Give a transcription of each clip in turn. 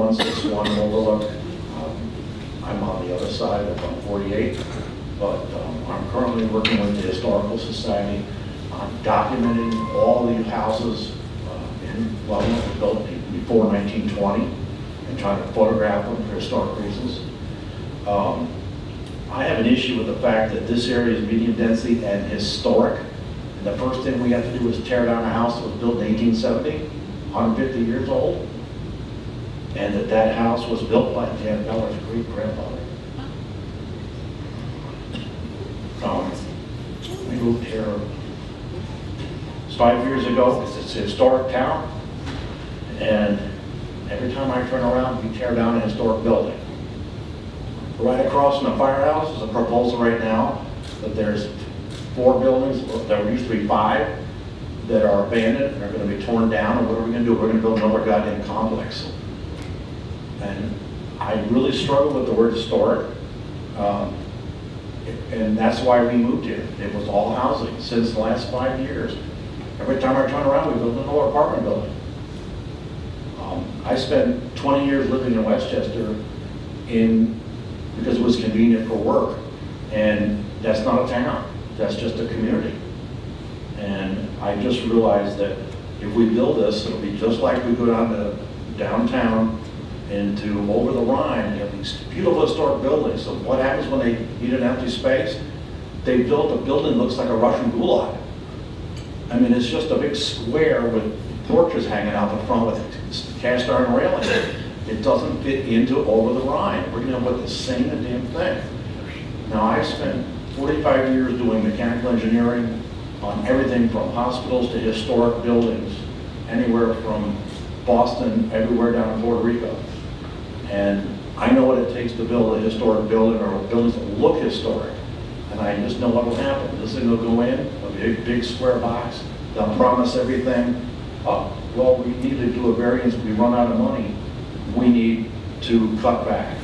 161 Overlook. I'm on the other side of 148, but I'm currently working with the Historical Society on documenting all the houses in Lebanon built before 1920 and trying to photograph them for historic reasons. I have an issue with the fact that this area is medium density and historic. And the first thing we have to do is tear down a house that was built in 1870, 150 years old. And that house was built by Jan Beller's great-grandfather. We moved here 5 years ago. It's a historic town. And every time I turn around, we tear down a historic building. Right across from the firehouse is a proposal right now that there's 4 buildings, there used to be 5, that are abandoned and are going to be torn down. And what are we going to do? We're going to build another goddamn complex. And I really struggle with the word historic. And that's why we moved here. It was all housing since the last 5 years. Every time I turn around, we build another apartment building. I spent 20 years living in Westchester because it was convenient for work. And that's not a town, that's just a community. And I just realized that if we build this, it'll be just like we go down to downtown into over the Rhine. You have these beautiful historic buildings. So what happens when they need an empty space? They built a building that looks like a Russian gulag. I mean, it's just a big square with porches hanging out the front with cast iron railing. It doesn't fit into over the Rhine. We're going to put the same damn thing. Now, I spent 45 years doing mechanical engineering on everything from hospitals to historic buildings, anywhere from Boston, everywhere down to Puerto Rico. And I know what it takes to build a historic building or buildings that look historic. And I just know what will happen. This thing will go in, a big square box. They'll promise everything. Oh, well, we need to do a variance. We run out of money. We need to cut back.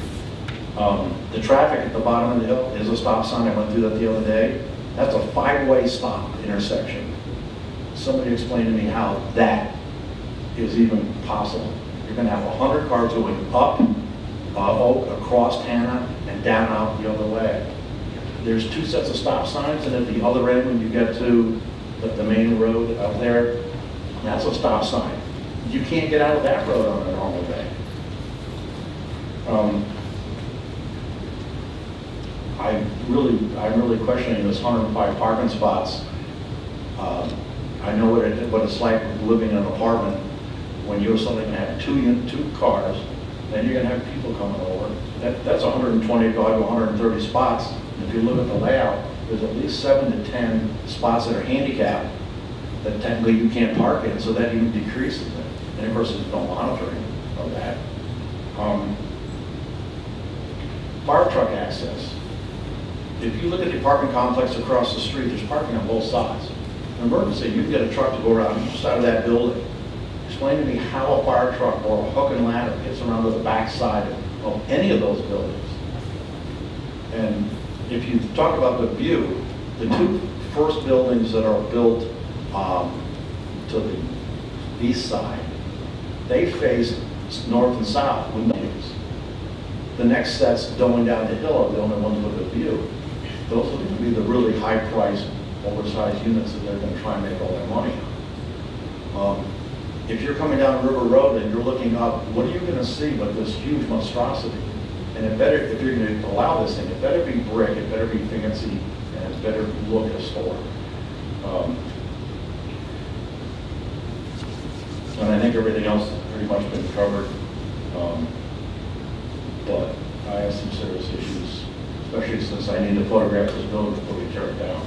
The traffic at the bottom of the hill is a stop sign. I went through that the other day. That's a 5-way stop intersection. Somebody explained to me how that is even possible. You're going to have 100 cars going up Oak, across Hannah, and down out the other way. There's 2 sets of stop signs, and at the other end, when you get to the main road up there, that's a stop sign. You can't get out of that road on a normal day. I'm really questioning this 105 parking spots. I know what it's like living in an apartment when you're suddenly going to have two cars, then you're going to have people coming over. That's 120 to 130 spots. If you look at the layout, there's at least 7 to 10 spots that are handicapped that technically you can't park in, so that even decreases it. And of course, there's no monitoring of that. Fire truck access. If you look at the apartment complex across the street, there's parking on both sides. In an emergency, you can get a truck to go around each side of that building. Explain to me how a fire truck or a hook and ladder gets around to the back side of any of those buildings. And if you talk about the view, the 2 first buildings that are built to the east side, they face north and south with no views. The next sets going down the hill are the only ones with a view. Those are going to be the really high-priced, oversized units that they're going to try and make all their money on. If you're coming down River Road and you're looking up, what are you going to see but this huge monstrosity? And it better, if you're going to allow this thing, it better be brick, it better be fancy, and it better look historic. And I think everything else has pretty much been covered. But I have some serious issues, especially since I need to photograph this building before we tear it down.